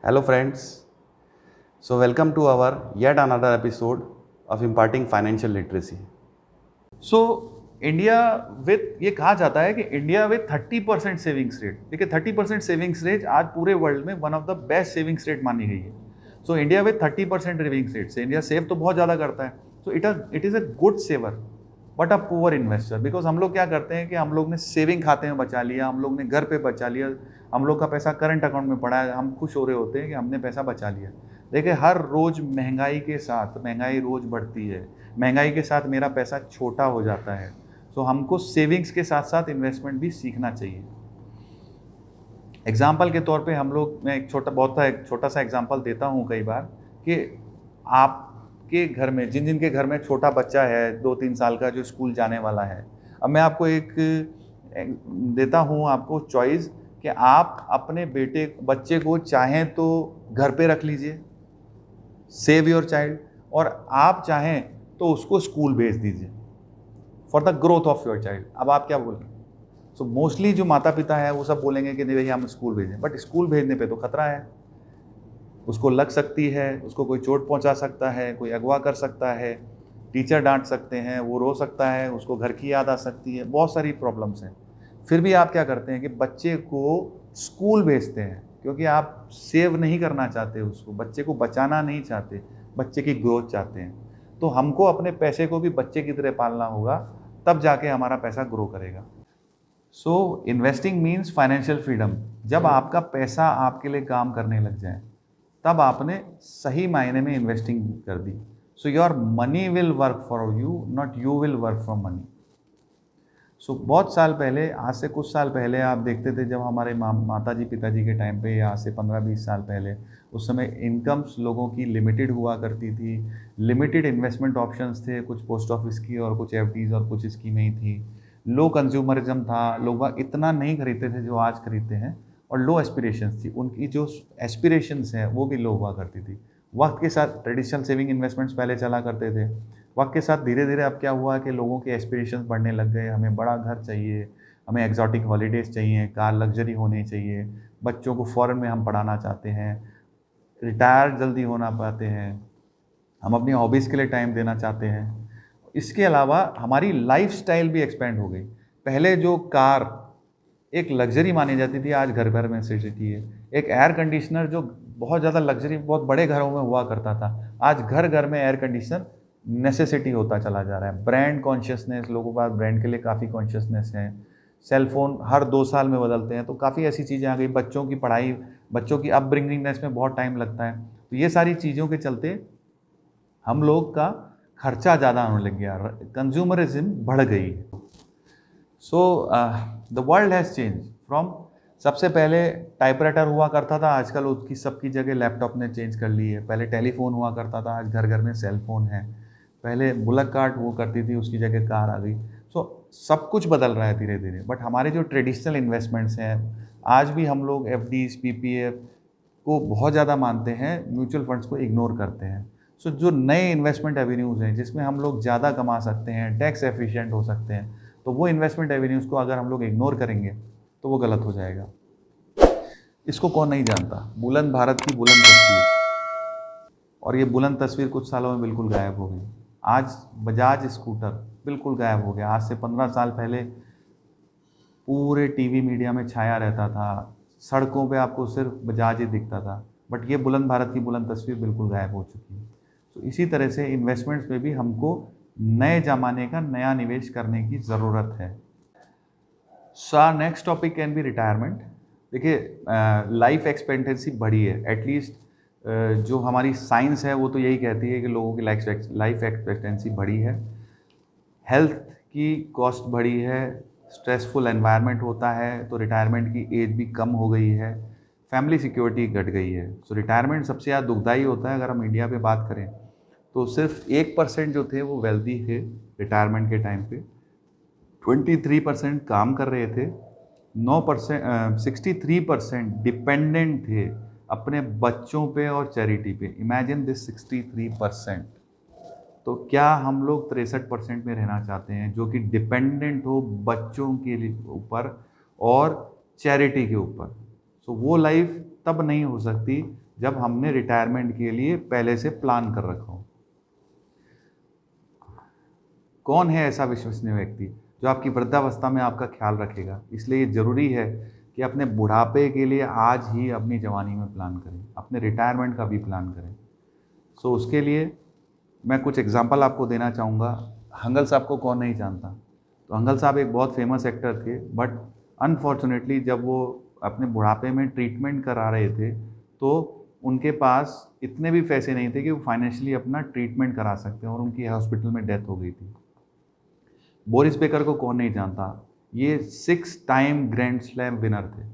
Hello friends, so welcome to our yet another episode of imparting financial literacy. So India with ये कहा जाता है कि India with 30% savings rate, देखिए 30% savings rate आज पूरे वर्ल्ड में one of the best savings rate मानी गई है। So India with 30% savings rate से इंडिया सेव तो बहुत ज़्यादा करता है। So it is a good saver but a poor investor, because हम लोग क्या करते हैं कि हम लोग ने सेविंग खाते में बचा लिया, हम लोग ने घर पे बचा लिया, हम लोग का पैसा करंट अकाउंट में पड़ा है, हम खुश हो रहे होते हैं कि हमने पैसा बचा लिया। देखिए हर रोज़ महंगाई के साथ महंगाई रोज़ बढ़ती है, महंगाई के साथ मेरा पैसा छोटा हो जाता है। सो हमको सेविंग्स के साथ साथ इन्वेस्टमेंट भी सीखना चाहिए। एग्जाम्पल के तौर पे हम लोग, मैं एक छोटा सा एग्जाम्पल देता हूँ कई बार कि आपके घर में जिन के घर में छोटा बच्चा है 2-3 साल का जो स्कूल जाने वाला है, अब मैं आपको एक देता हूँ आपको चॉइस कि आप अपने बच्चे को चाहें तो घर पे रख लीजिए, सेव योर चाइल्ड, और आप चाहें तो उसको स्कूल भेज दीजिए for the growth of your child. अब आप क्या बोल रहे हैं? सो मोस्टली जो माता पिता है वो सब बोलेंगे कि नहीं भैया हम स्कूल भेजें, बट स्कूल भेजने पे तो खतरा है, उसको लग सकती है, उसको कोई चोट पहुंचा सकता है, कोई अगवा कर सकता है, टीचर डांट सकते हैं, वो रो सकता है, उसको घर की याद आ सकती है, बहुत सारी प्रॉब्लम्स हैं। फिर भी आप क्या करते हैं कि बच्चे को स्कूल भेजते हैं क्योंकि आप सेव नहीं करना चाहते, उसको बच्चे को बचाना नहीं चाहते, बच्चे की ग्रोथ चाहते हैं। तो हमको अपने पैसे को भी बच्चे की तरह पालना होगा, तब जाके हमारा पैसा ग्रो करेगा। सो इन्वेस्टिंग मीन्स फाइनेंशियल फ्रीडम। जब आपका पैसा आपके लिए काम करने लग जाए तब आपने सही मायने में इन्वेस्टिंग कर दी। So your money will work for you, not you will work for money. So बहुत साल पहले, आज से कुछ साल पहले आप देखते थे जब हमारे माता जी पिताजी के टाइम पे, या आज से 15-20 साल पहले, उस समय इनकम्स लोगों की लिमिटेड हुआ करती थी, लिमिटेड इन्वेस्टमेंट ऑप्शंस थे, कुछ पोस्ट ऑफिस की और कुछ एफडीज और कुछ स्कीमें ही थी, लो कंज्यूमरिज्म था, लोग इतना नहीं खरीदते थे जो आज खरीदते हैं, और लो एस्पिरेशंस थी, उनकी जो एस्पिरेशंस हैं वो भी लो हुआ करती थी। वक्त के साथ ट्रेडिशनल सेविंग इन्वेस्टमेंट्स पहले चला करते थे, वक्त के साथ धीरे धीरे अब क्या हुआ कि लोगों के एस्पिरेशंस बढ़ने लग गए, हमें बड़ा घर चाहिए, हमें एक्जॉटिक हॉलीडेज़ चाहिए, कार लग्जरी होनी चाहिए, बच्चों को फॉरेन में हम पढ़ाना चाहते हैं, रिटायर जल्दी होना पाते हैं, हम अपनी हॉबीज़ के लिए टाइम देना चाहते हैं। इसके अलावा हमारी लाइफस्टाइल भी एक्सपेंड हो गई। पहले जो कार एक लग्जरी मानी जाती थी, आज घर घर में नेसेसिटी है। एक एयर कंडीशनर जो बहुत ज़्यादा लग्जरी बहुत बड़े घरों में हुआ करता था, आज घर घर में एयर कंडीशनर नेसेसिटी होता चला जा रहा है। ब्रांड कॉन्शियसनेस, लोगों के पास ब्रांड के लिए काफ़ी कॉन्शियसनेस है। सेल फोन हर 2 साल में बदलते हैं, तो काफ़ी ऐसी चीज़ें आ गई। बच्चों की पढ़ाई, बच्चों की अपब्रिंगिंगनेस में बहुत टाइम लगता है। तो ये सारी चीज़ों के चलते हम लोग का खर्चा ज़्यादा होने लग गया, कंज्यूमरिज्म बढ़ गई। So the world has change from, सबसे पहले टाइपराइटर हुआ करता था, आजकल उसकी सबकी जगह लैपटॉप ने चेंज कर ली है। पहले टेलीफोन हुआ करता था, आज घर घर में सेल फोन है। पहले बुलक कार्ट हुआ करती थी, उसकी जगह कार आ गई। सो सब कुछ बदल रहा है धीरे धीरे। बट हमारे जो ट्रेडिशनल इन्वेस्टमेंट्स हैं, आज भी हम लोग एफडीज पीपीएफ को बहुत ज़्यादा मानते हैं, म्यूचुअल फंड्स को इग्नोर करते हैं। सो जो नए इन्वेस्टमेंट एवेन्यूज़ हैं जिसमें हम लोग ज़्यादा कमा सकते हैं, टैक्स एफिशिएंट हो सकते हैं, तो वो इन्वेस्टमेंट एवेन्यूज़ को अगर हम लोग इग्नोर करेंगे तो वो गलत हो जाएगा। इसको कौन नहीं जानता, बुलंद भारत की बुलंद तस्वीर। और ये बुलंद तस्वीर कुछ सालों में बिल्कुल गायब हो गई। आज बजाज स्कूटर बिल्कुल गायब हो गया। आज से 15 साल पहले पूरे टीवी मीडिया में छाया रहता था, सड़कों पे आपको सिर्फ बजाज ही दिखता था, बट ये बुलंद भारत की बुलंद तस्वीर बिल्कुल गायब हो चुकी है। तो इसी तरह से इन्वेस्टमेंट्स में भी हमको नए ज़माने का नया निवेश करने की ज़रूरत है। So next topic can be retirement. देखिए लाइफ एक्सपेक्टेंसी बढ़ी है, एटलीस्ट जो हमारी साइंस है वो तो यही कहती है कि लोगों की लाइफ एक्सपेक्टेंसी बढ़ी है, हेल्थ की कॉस्ट बढ़ी है, स्ट्रेसफुल एनवायरनमेंट होता है तो रिटायरमेंट की एज भी कम हो गई है, फैमिली सिक्योरिटी घट गई है। सो रिटायरमेंट सबसे ज़्यादा दुखदाई होता है। अगर हम इंडिया पे बात करें तो सिर्फ 1% जो थे वो वेल्दी थे रिटायरमेंट के टाइम पे, 23% काम कर रहे थे, 9% 63% डिपेंडेंट थे अपने बच्चों पे और चैरिटी पे। Imagine this 63%। तो क्या हम लोग 63% में रहना चाहते हैं जो कि डिपेंडेंट हो बच्चों के ऊपर और चैरिटी के ऊपर? सो वो लाइफ तब नहीं हो सकती जब हमने रिटायरमेंट के लिए पहले से प्लान कर रखा हो। कौन है ऐसा विश्वसनीय व्यक्ति जो आपकी वृद्धावस्था में आपका ख्याल रखेगा? इसलिए ये ज़रूरी है कि अपने बुढ़ापे के लिए आज ही अपनी जवानी में प्लान करें, अपने रिटायरमेंट का भी प्लान करें। सो उसके लिए मैं कुछ एग्जांपल आपको देना चाहूँगा। हंगल साहब को कौन नहीं जानता? तो हंगल साहब एक बहुत फेमस एक्टर थे, बट अनफॉर्चुनेटली जब वो अपने बुढ़ापे में ट्रीटमेंट करा रहे थे तो उनके पास इतने भी पैसे नहीं थे कि वो फाइनेंशियली अपना ट्रीटमेंट करा सकते हैं और उनकी हॉस्पिटल में डेथ हो गई थी। बोरिस बेकर को कौन नहीं जानता? ये 6 टाइम ग्रैंड स्लैम विनर थे।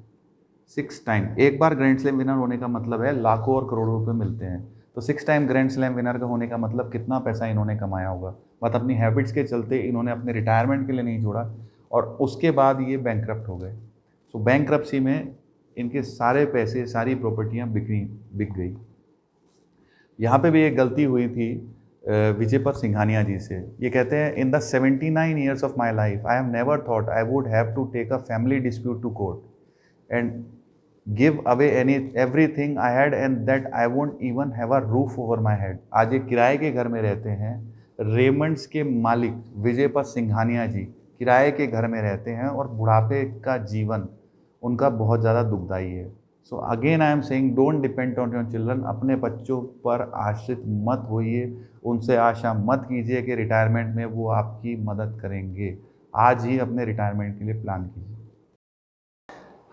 6 टाइम, एक बार ग्रैंड स्लैम विनर होने का मतलब है लाखों और करोड़ों रुपए मिलते हैं। तो 6 टाइम ग्रैंड स्लैम विनर का होने का मतलब कितना पैसा इन्होंने कमाया होगा। बट अपनी हैबिट्स के चलते इन्होंने अपने रिटायरमेंट के लिए नहीं छोड़ा और उसके बाद ये बैंकक्रप्ट हो गए। सो बैंकक्रप्सी में इनके सारे पैसे, सारी प्रॉपर्टियाँ बिक गई। यहाँ पे भी एक गलती हुई थी विजयपत सिंघानिया जी से। ये कहते हैं, in the 79 years of my life I have never thought I would have to take a family dispute to court and give away everything I had and that I won't even have a roof over my head. आज एक किराए के घर में रहते हैं। Raymond's के मालिक विजयपत सिंघानिया जी किराए के घर में रहते हैं और बुढ़ापे का जीवन उनका बहुत ज़्यादा दुखदायी है। So again I am saying, don't depend on your children. अपने बच्चों पर आश्रित मत होइए, उनसे आशा मत कीजिए कि रिटायरमेंट में वो आपकी मदद करेंगे। आज ही अपने रिटायरमेंट के लिए प्लान कीजिए।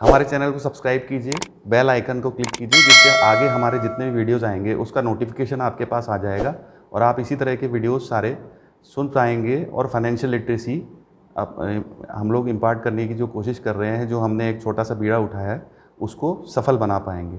हमारे चैनल को सब्सक्राइब कीजिए, बेल आइकन को क्लिक कीजिए, जिससे आगे हमारे जितने भी वीडियोज़ आएंगे उसका नोटिफिकेशन आपके पास आ जाएगा और आप इसी तरह के वीडियोज़ सारे सुन पाएंगे और फाइनेंशियल लिटरेसी हम लोग इम्पार्ट करने की जो कोशिश कर रहे हैं, जो हमने एक छोटा सा बीड़ा उठाया है, उसको सफल बना पाएंगे।